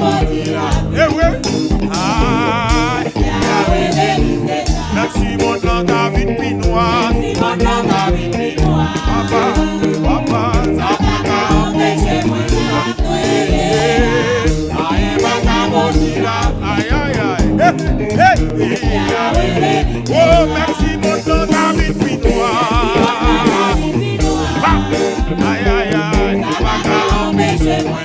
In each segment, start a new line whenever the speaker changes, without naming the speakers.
Eh oui. Merci mon nom David Pinois. Papa, papa, ça va empêcher moi oh, merci mon nom David Pinois. Aïe, aïe, aïe, ça va empêcher moi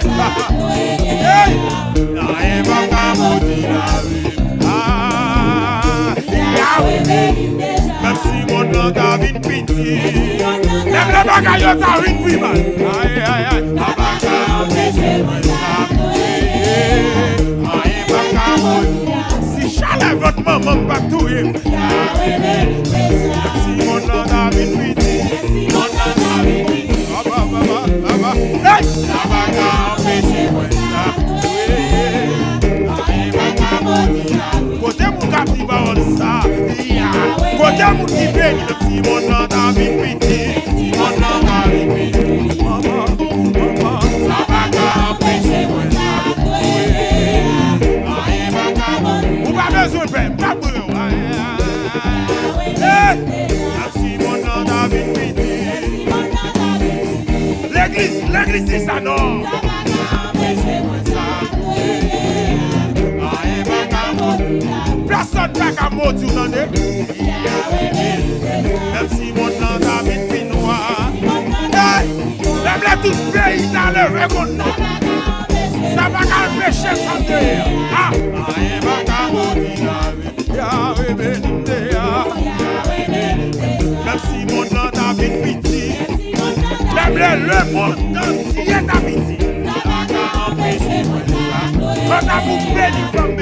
merci mon nom David Piti. Lève le bagage, ça vite plus mal. Aïe, aïe, aïe, ça va empêcher moi si chalet votre maman va tout merci mon nom David Piti. Mon nom David Piti. Baba, baba, baba. Hey! Ça va empêcher moi côté mon captiva ça. Côté mon qui béni, merci mon nom David Piti. Mon nom David Piti. Maman, maman, ça va empêcher moi ou pas besoin de faire, pas besoin. Merci mon nom David Piti. L'église c'est ça non. Personne n'a qu'à maudire, non? Merci mon nom David Pinois. Même les tout pays dans le regard. Ça va empêcher ça de ah, merci mon nom David Piti. Même le monde entier David. Quand on vous béni comme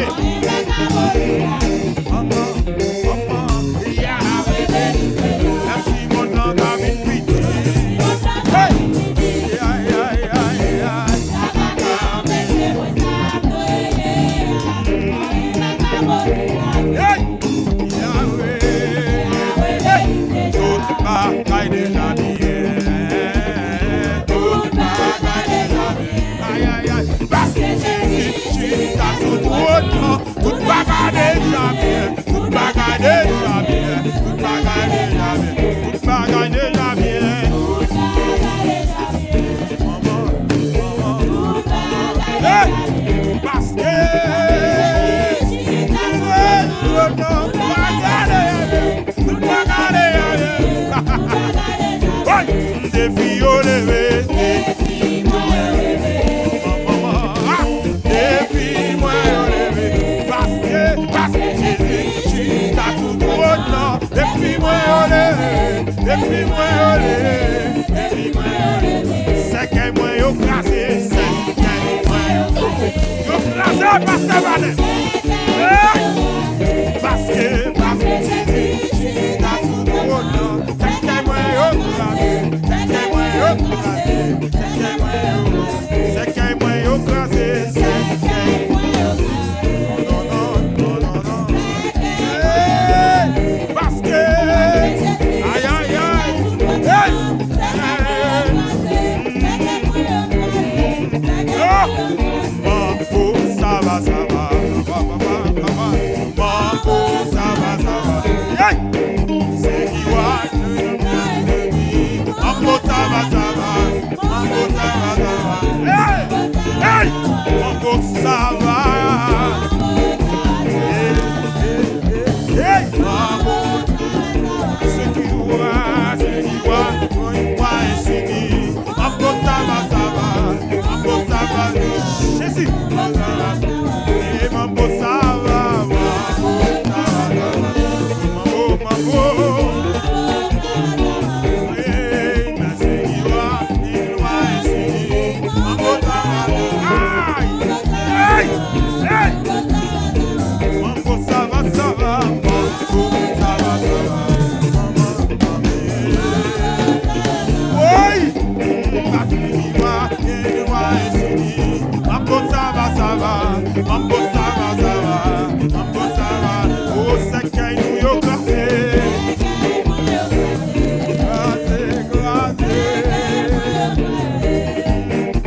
merci mon nom David Piti. Tout bagage déjà bien, tout bagage déjà bien, tout bagage déjà bien, tout bagage déjà bien. Parce que tout bagage défi au lever. Depuis moi olé, c'est que moi yo crasé, c'est que moi yo crasé parce que valait. Parce que Jésus t'a sous ton nom, c'est que moi yo crasé, c'est que moi yo crasé, c'est que moi yo crasé, c'est que moi yo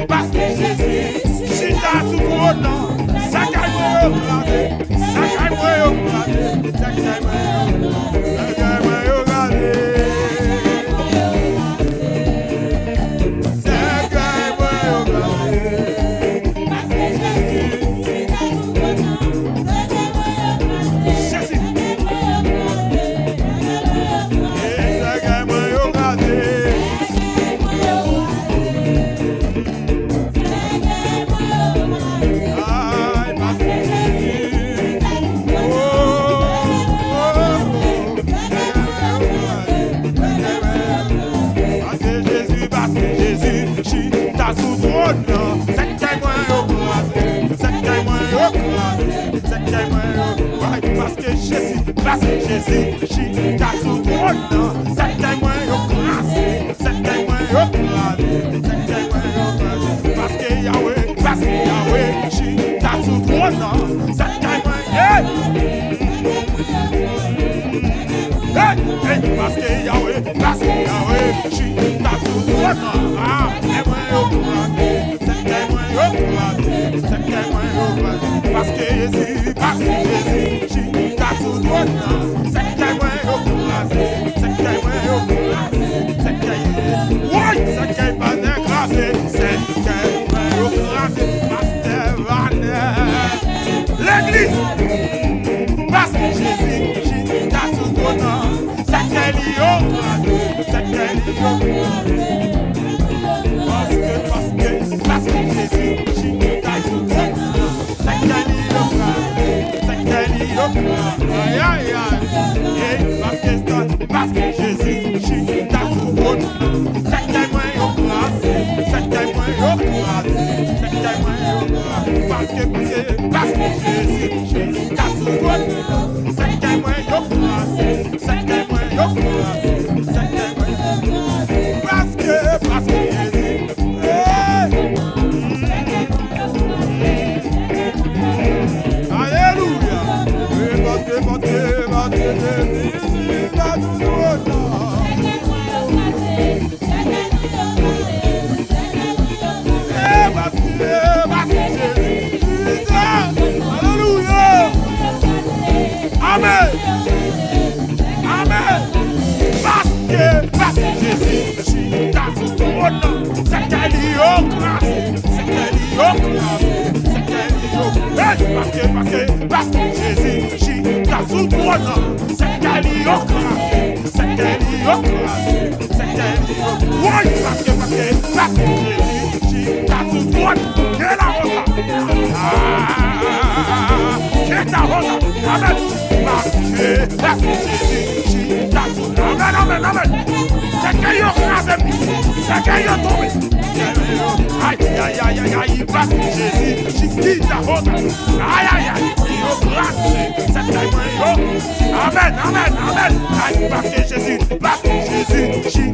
parce que Jésus, si t'as tout pour autant. parce que Jésus, qui t'a sous trône, c'est que moi au classé, c'est que moi au classé, c'est que moi au classé, parce que Yahweh, qui t'a sous trône, c'est que moi, parce que Yahweh, qui t'a sous trône, ah, et moi au classé, c'est que moi au classé, c'est que moi au classé, parce que Jésus, qui t'a sous trône, c'est que moi au classé, c'est que moi au classé, c'est que oui, c'est que pas déclassé, c'est que moi au classé, Pasteur Vanner, l'église, parce que Jésus, qui t'a sous trône, c'est que lui au classé, c'est que lui au classé. Parce que Jésus, qui t'a sous trône, c'est que lui au classé, c'est que lui au classé. Aïe, aïe, aïe. Parce que Jésus, qui t'a sous trône, c'est que moi au classé, c'est que moi au classé, c'est que moi au classé. Parce que Jésus, qui t'a sous trône, c'est que moi au classé, c'est que moi au classé, c'est que moi au classé. Parce que Jésus, alléluia. Parce que Jésus, t'a sous trône. Alléluia. Amen. Amen. Parce que Jésus, t'a sous trône, c'est qu'elle y au classé, c'est qu'elle y au classé, c'est qu'elle y au classé. Parce que Jésus, t'a sous trône, c'est qu'elle y au classé, c'est qu'elle y au classé, c'est qu'elle y au classé. Oui, parce que Jésus, t'a sous trône, qu'elle a rosa. Qu'elle a rosa. Amen. Parce que Jésus, t'a sous trône. Amen, amen, amen. C'est qu'elle y au classé, c'est qu'elle y au tombé. Aïe, aïe, aïe, aïe, aïe, parce que Jésus, qui t'a rosa. Aïe, aïe, aïe, il au classé, c'est qu'elle y au. Amen, amen, amen. Aïe, parce que Jésus, qui